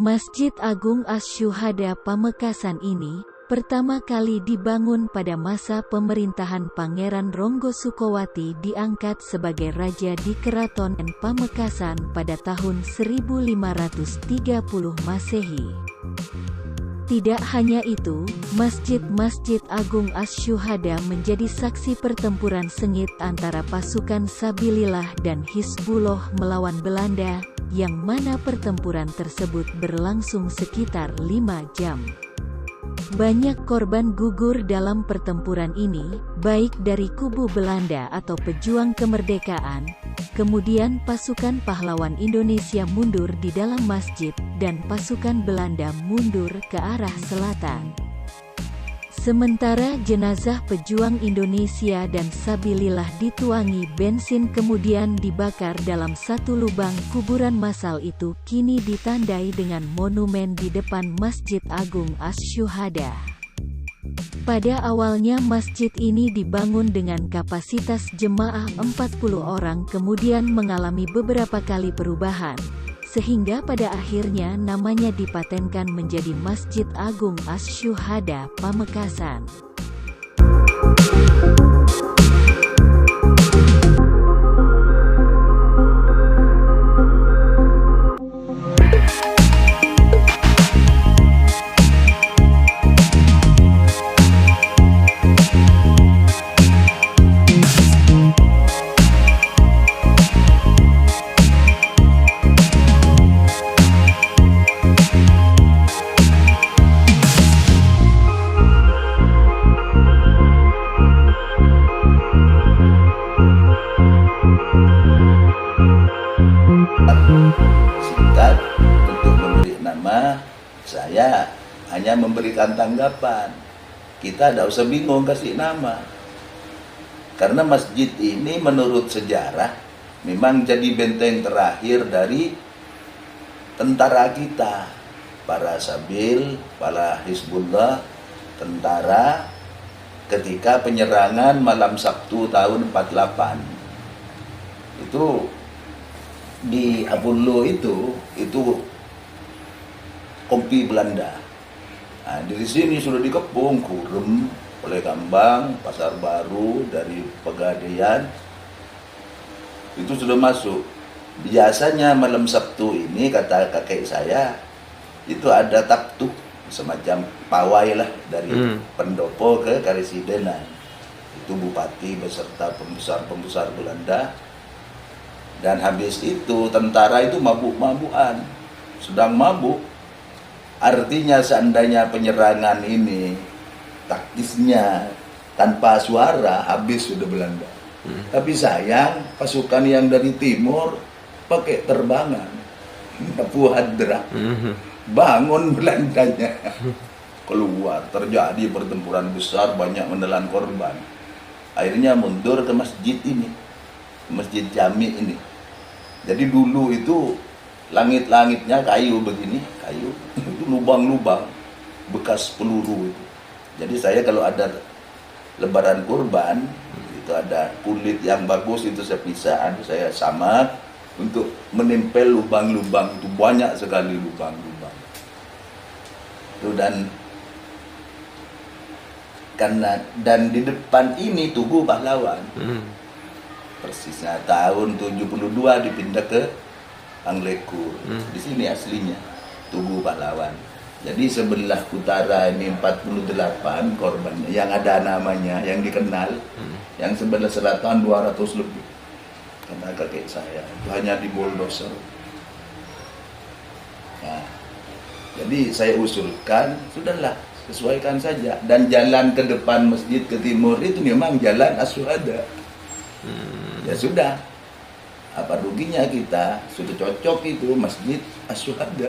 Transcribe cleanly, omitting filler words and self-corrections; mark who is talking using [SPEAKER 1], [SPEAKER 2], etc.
[SPEAKER 1] Masjid Agung Asy-Syuhada Pamekasan ini, pertama kali dibangun pada masa pemerintahan Pangeran Ronggo Sukowati diangkat sebagai raja di Keraton Pamekasan pada tahun 1530 Masehi. Tidak hanya itu, Masjid Agung Asy-Syuhada menjadi saksi pertempuran sengit antara pasukan Sabilillah dan Hizbullah melawan Belanda, yang mana pertempuran tersebut berlangsung sekitar 5 jam. Banyak korban gugur dalam pertempuran ini, baik dari kubu Belanda atau pejuang kemerdekaan. Kemudian pasukan pahlawan Indonesia mundur di dalam masjid, dan pasukan Belanda mundur ke arah selatan. Sementara jenazah pejuang Indonesia dan Sabilillah dituangi bensin kemudian dibakar dalam satu lubang kuburan massal itu kini ditandai dengan monumen di depan Masjid Agung Asy-Syuhada. Pada awalnya masjid ini dibangun dengan kapasitas jemaah 40 orang kemudian mengalami beberapa kali perubahan, sehingga pada akhirnya namanya dipatenkan menjadi Masjid Agung Asy-Syuhada Pamekasan.
[SPEAKER 2] Singkat untuk memberi nama, saya hanya memberikan tanggapan. Kita tidak usah bingung kasih nama, karena masjid ini menurut sejarah memang jadi benteng terakhir dari tentara kita, para Sabil, para Hizbullah, tentara ketika penyerangan malam Sabtu tahun 48. Itu di Apollo itu kompi Belanda. Nah, dari sini sudah dikepung Kurem, oleh Kambang, Pasar Baru, dari Pegadaian itu sudah masuk. Biasanya malam Sabtu ini kata kakek saya itu ada taktuk semacam pawai lah dari pendopo ke karesidenan. Itu bupati beserta pembesar Belanda. Dan habis itu tentara itu mabuk-mabukan, sedang mabuk. Artinya seandainya penyerangan ini taktisnya tanpa suara, habis sudah Belanda. Tapi sayang pasukan yang dari timur pakai terbangan, Puhadra, bangun Belandanya. Keluar, terjadi pertempuran besar, banyak menelan korban. Akhirnya mundur ke masjid ini, Masjid Jami ini. Jadi dulu itu langit-langitnya kayu begini, kayu itu lubang-lubang bekas peluru itu. Jadi saya kalau ada lebaran kurban itu ada kulit yang bagus itu saya pisah, saya samak untuk menempel lubang-lubang itu, banyak sekali lubang-lubang. Itu dan di depan ini Tugu Pahlawan. Persisnya tahun 72 dipindah ke Anglekur. Di sini aslinya Tugu Pahlawan. Jadi sebelah utara ini 48 korban yang ada namanya, yang dikenal. Yang sebelah selatan 200 lebih. Karena kakek saya itu hanya di bulldozer. Nah, jadi saya usulkan, sudahlah sesuaikan saja. Dan jalan ke depan masjid ke timur itu memang jalan Asy-Syuhada. Ya sudah, apa ruginya kita, sudah cocok itu Masjid Asy-Syuhada.